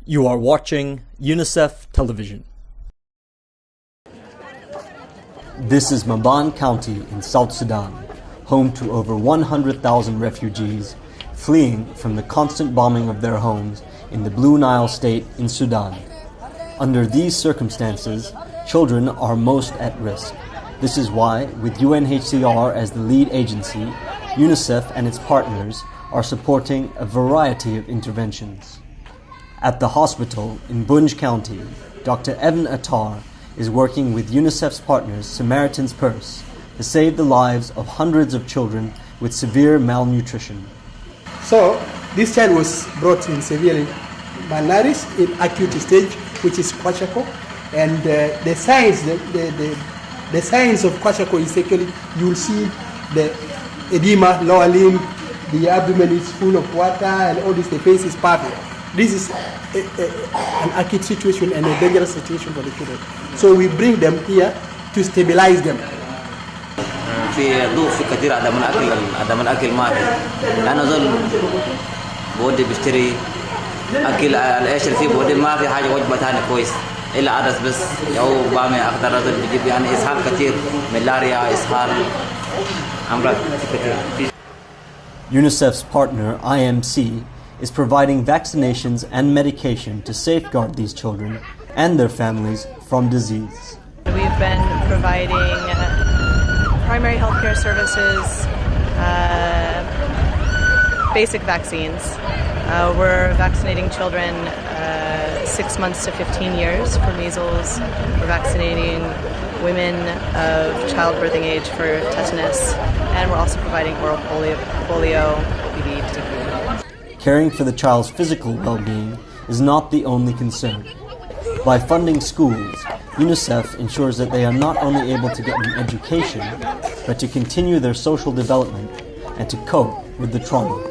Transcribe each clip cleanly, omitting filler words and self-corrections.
You are watching UNICEF Television. This is Maban County in South Sudan, home to over 100,000 refugees fleeing from the constant bombing of their homes in the Blue Nile state in Sudan. Under these circumstances, children are most at risk. This is why, with UNHCR as the lead agency, UNICEF and its partners are supporting a variety of interventions. At the hospital in Bunj County, Dr. Evan Attar is working with UNICEF's partners Samaritan's Purse to save the lives of hundreds of children with severe malnutrition. So, this child was brought in severely malnourished in acute stage, which is kwashiorkor, and the signs of kwashiorkor is actually, you will see the edema, lower limb, the abdomen is full of water, and all this, the face is puffy. This is an acute situation and a dangerous situation for the children. So we bring them here to stabilize them. في ضيوف كثير عدم الأكل ماهي أنا ظل بودي بشتري أكل العيش اللي فيه بودي ما في حاجة وجبة ثانية كويس إلا عدس بس أو بامي أقدر أظل بجيب يعني إسهال كثير ملاريا إسهال أمراض كثير. UNICEF's partner IMC is providing vaccinations and medication to safeguard these children and their families from disease. We've been providing primary healthcare services, basic vaccines. We're vaccinating children 6 months to 15 years for measles. We're vaccinating women of childbirthing age for tetanus, and we're also providing oral polio, BV, TB. Caring for the child's physical well-being is not the only concern. By funding schools, UNICEF ensures that they are not only able to get an education, but to continue their social development and to cope with the trauma.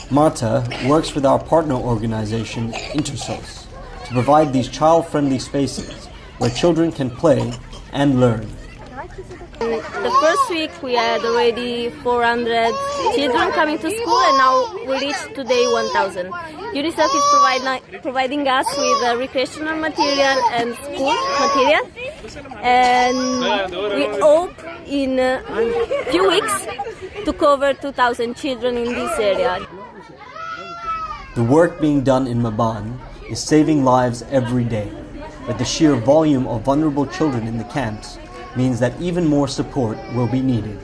Marta works with our partner organization, Intersos, to provide these child-friendly spaces where children can play and learn. The first week we had already 400 children coming to school, and now we reached today 1,000. UNICEF is providing us with recreational material and school material, and we hope in a few weeks to cover 2,000 children in this area. The work being done in Maban is saving lives every day, but the sheer volume of vulnerable children in the camps means that even more support will be needed.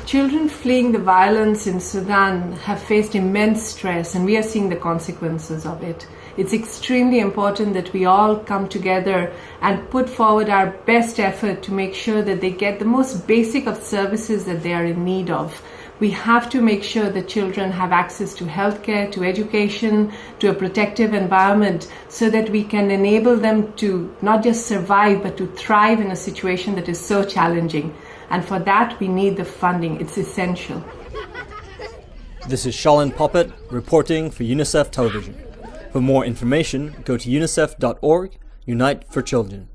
Children fleeing the violence in Sudan have faced immense stress, and we are seeing the consequences of it. It's extremely important that we all come together and put forward our best effort to make sure that they get the most basic of services that they are in need of. We have to make sure that children have access to healthcare, to education, to a protective environment, so that we can enable them to not just survive, but to thrive in a situation that is so challenging. And for that, we need the funding. It's essential. This is Shalin Poppet reporting for UNICEF Television. For more information, go to unicef.org, Unite for Children.